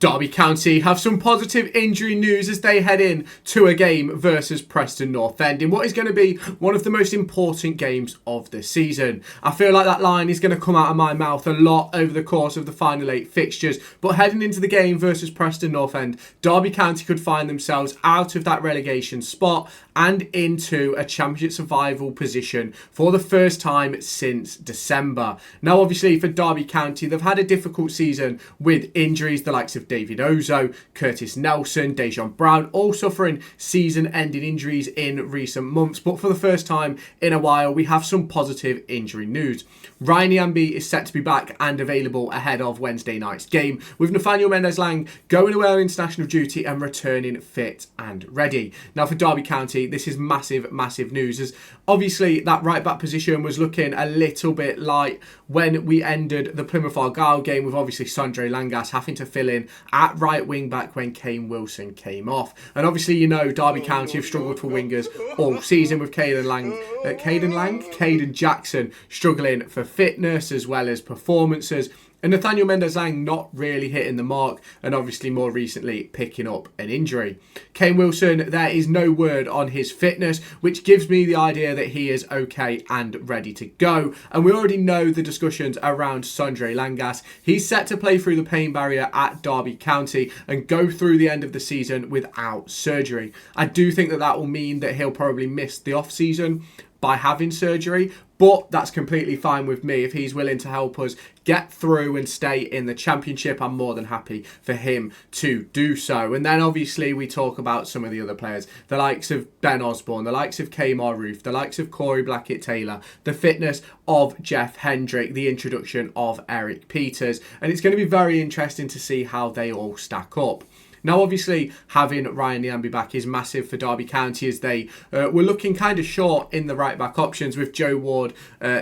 Derby County have some positive injury news as they head in to a game versus Preson North End in what is going to be one of the most important games of the season. I feel like that line is going to come out of my mouth a lot over the course of the final 8 fixtures, but heading into the game versus Preson North End, Derby County could find themselves out of that relegation spot and into a championship survival position for the first time since December. Now obviously for Derby County, they've had a difficult season with injuries, the likes of David Ozo, Curtis Nelson, Dejon Brown, all suffering season-ending injuries in recent months. But for the first time in a while, we have some positive injury news. Ryan Nyambe is set to be back and available ahead of Wednesday night's game, with Nathaniel Mendez-Laing going away on international duty and returning fit and ready. Now for Derby County, this is massive, massive news, as obviously that right-back position was looking a little bit light when we ended the Plymouth Argyle game, with obviously Sondre Langas having to fill in at right wing back when Kane Wilson came off. And obviously, you know, Derby County have struggled for wingers all season, with Caden Jackson struggling for fitness as well as performances, and Nathaniel Mendez-Laing not really hitting the mark, and obviously more recently picking up an injury. Kane Wilson, there is no word on his fitness, which gives me the idea that he is okay and ready to go. And we already know the discussions around Sondre Langas. He's set to play through the pain barrier at Derby County and go through the end of the season without surgery. I do think that that will mean that he'll probably miss the off-season by having surgery, but that's completely fine with me. If he's willing to help us get through and stay in the Championship, I'm more than happy for him to do so. And then obviously we talk about some of the other players, the likes of Ben Osborne, the likes of Kmar Roof, the likes of Corey Blackett-Taylor, the fitness of Jeff Hendrick, the introduction of Eric Peters, and it's going to be very interesting to see how they all stack up. Now, obviously, having Ryan Nyambe back is massive for Derby County, as they were looking kind of short in the right-back options, with Joe Ward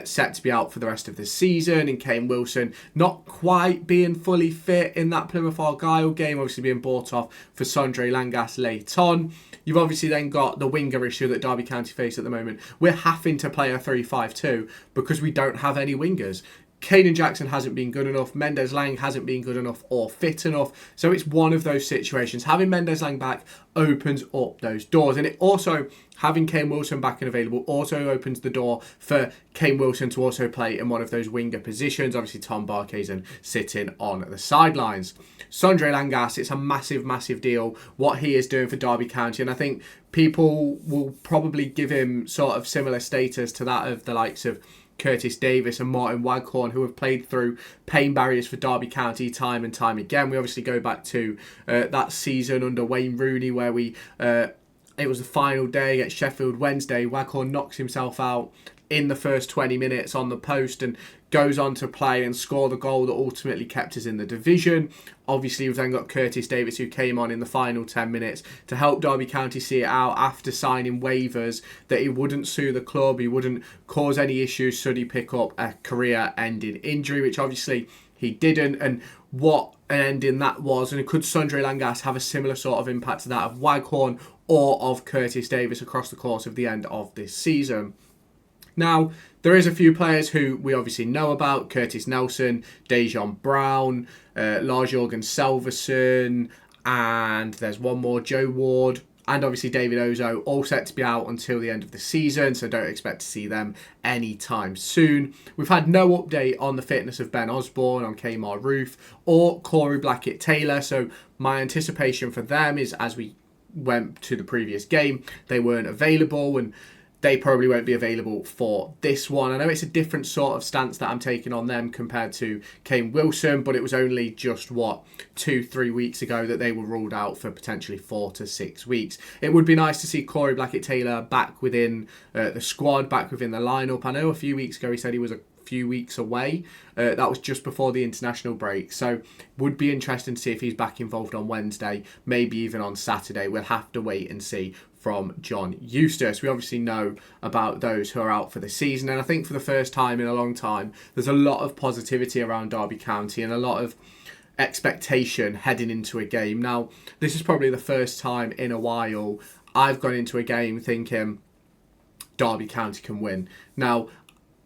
set to be out for the rest of the season, and Kane Wilson not quite being fully fit in that Plymouth Argyle game, obviously being bought off for Sondre Langas late on. You've obviously then got the winger issue that Derby County face at the moment. We're having to play a 3-5-2 because we don't have any wingers. Caden Jackson hasn't been good enough. Mendez-Laing hasn't been good enough or fit enough. So it's one of those situations. Having Mendez-Laing back opens up those doors. And it also, having Kane Wilson back and available, also opens the door for Kane Wilson to also play in one of those winger positions. Obviously, Tom Barkhuizen sitting on the sidelines. Sondre Langas, it's a massive, massive deal what he is doing for Derby County. And I think people will probably give him sort of similar status to that of the likes of Curtis Davis and Martin Waghorn, who have played through pain barriers for Derby County time and time again. We obviously go back to that season under Wayne Rooney, where it was the final day at Sheffield Wednesday. Waghorn knocks himself out in the first 20 minutes on the post and goes on to play and score the goal that ultimately kept us in the division. Obviously, we've then got Curtis Davis, who came on in the final 10 minutes to help Derby County see it out after signing waivers that he wouldn't sue the club, he wouldn't cause any issues should he pick up a career-ending injury, which obviously he didn't. And what an ending that was. And could Sondre Langas have a similar sort of impact to that of Waghorn or of Curtis Davis across the course of the end of this season? Now, there is a few players who we obviously know about: Curtis Nelson, Dejon Brown, Lars-Jørgen Salverson, and there's one more, Joe Ward, and obviously David Ozo, all set to be out until the end of the season, so don't expect to see them anytime soon. We've had no update on the fitness of Ben Osborne, on Kmar Roof, or Corey Blackett-Taylor, so my anticipation for them is, as we went to the previous game, they weren't available, and they probably won't be available for this one. I know it's a different sort of stance that I'm taking on them compared to Kane Wilson, but it was only just, 2-3 weeks ago that they were ruled out for potentially 4 to 6 weeks. It would be nice to see Corey Blackett-Taylor back within the squad, back within the lineup. I know a few weeks ago he said he was a few weeks away. That was just before the international break, so would be interesting to see if he's back involved on Wednesday, maybe even on Saturday. We'll have to wait and see from John Eustace. We obviously know about those who are out for the season, and I think for the first time in a long time there's a lot of positivity around Derby County and a lot of expectation heading into a game. Now, this is probably the first time in a while I've gone into a game thinking Derby County can win. Now,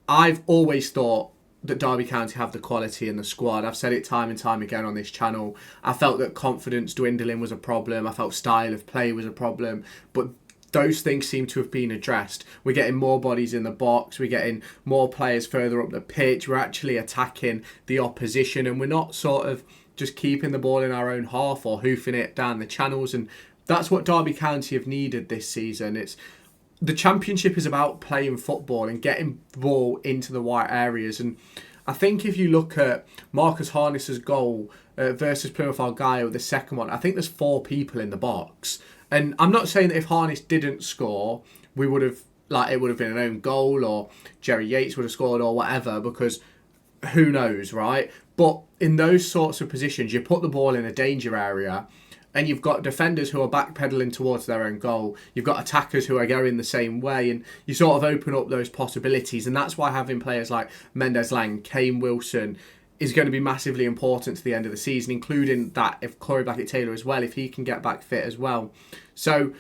I've always thought that Derby County have the quality in the squad. I've said it time and time again on this channel. I felt that confidence dwindling was a problem. I felt style of play was a problem. But those things seem to have been addressed. We're getting more bodies in the box. We're getting more players further up the pitch. We're actually attacking the opposition, and we're not sort of just keeping the ball in our own half or hoofing it down the channels. And that's what Derby County have needed this season. The Championship is about playing football and getting the ball into the right areas. And I think if you look at Marcus Harness's goal versus Plymouth Argyle, the second one, I think there's 4 people in the box. And I'm not saying that if Harness didn't score, it would have been an own goal or Jerry Yates would have scored or whatever, because who knows, right? But in those sorts of positions, you put the ball in a danger area, and you've got defenders who are backpedaling towards their own goal. You've got attackers who are going the same way, and you sort of open up those possibilities. And that's why having players like Mendez-Laing, Kane Wilson is going to be massively important to the end of the season, including that if Corey Blackett-Taylor as well, if he can get back fit as well. So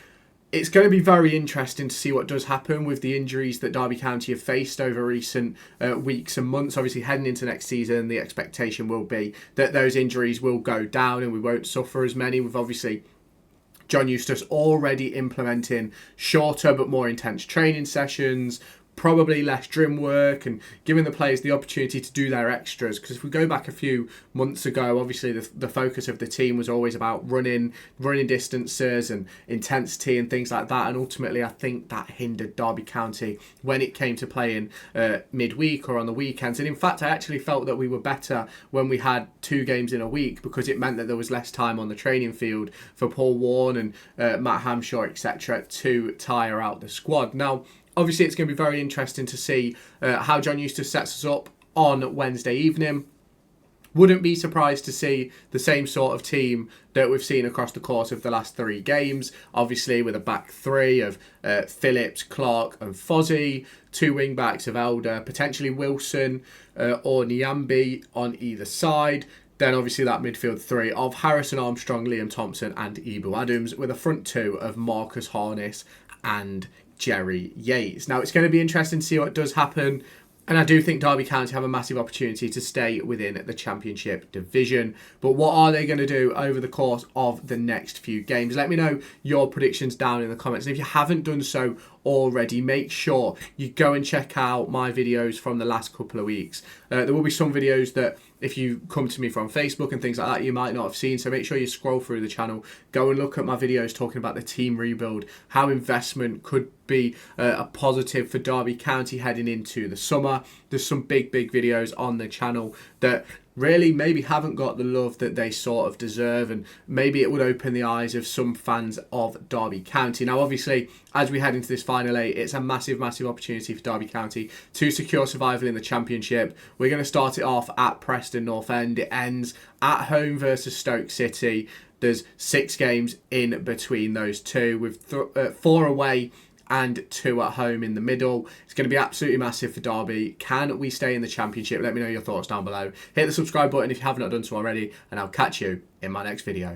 it's going to be very interesting to see what does happen with the injuries that Derby County have faced over recent weeks and months. Obviously, heading into next season, the expectation will be that those injuries will go down and we won't suffer as many. With obviously John Eustace already implementing shorter but more intense training sessions, probably less gym work, and giving the players the opportunity to do their extras. Because if we go back a few months ago, obviously the focus of the team was always about running distances and intensity and things like that. And ultimately, I think that hindered Derby County when it came to playing midweek or on the weekends. And in fact, I actually felt that we were better when we had 2 games in a week, because it meant that there was less time on the training field for Paul Warne and Matt Hamshaw, etc., to tire out the squad. Now, obviously, it's going to be very interesting to see how John Eustace sets us up on Wednesday evening. Wouldn't be surprised to see the same sort of team that we've seen across the course of the last 3 games. Obviously, with a back 3 of Phillips, Clark and Fozzie, 2 wing-backs of Elder, potentially Wilson or Nyambe on either side. Then obviously that midfield 3 of Harrison Armstrong, Liam Thompson and Ibu Adams, with a front 2 of Marcus Harness and Jerry Yates. Now, it's going to be interesting to see what does happen, and I do think Derby County have a massive opportunity to stay within the Championship division. But what are they going to do over the course of the next few games? Let me know your predictions down in the comments. And if you haven't done so already, make sure you go and check out my videos from the last couple of weeks. There will be some videos that, if you come to me from Facebook and things like that, you might not have seen. So make sure you scroll through the channel, go and look at my videos talking about the team rebuild, how investment could be a positive for Derby County heading into the summer. There's some big videos on the channel that really maybe haven't got the love that they sort of deserve, and maybe it would open the eyes of some fans of Derby County. Now, obviously, as we head into this final 8, it's a massive opportunity for Derby County to secure survival in the Championship. We're going to start it off at Preson North End. It ends at home versus Stoke City. There's 6 games in between those 2, with 4 away and 2 at home in the middle. It's going to be absolutely massive for Derby. Can we stay in the Championship? Let me know your thoughts down below. Hit the subscribe button if you have not done so already, and I'll catch you in my next video.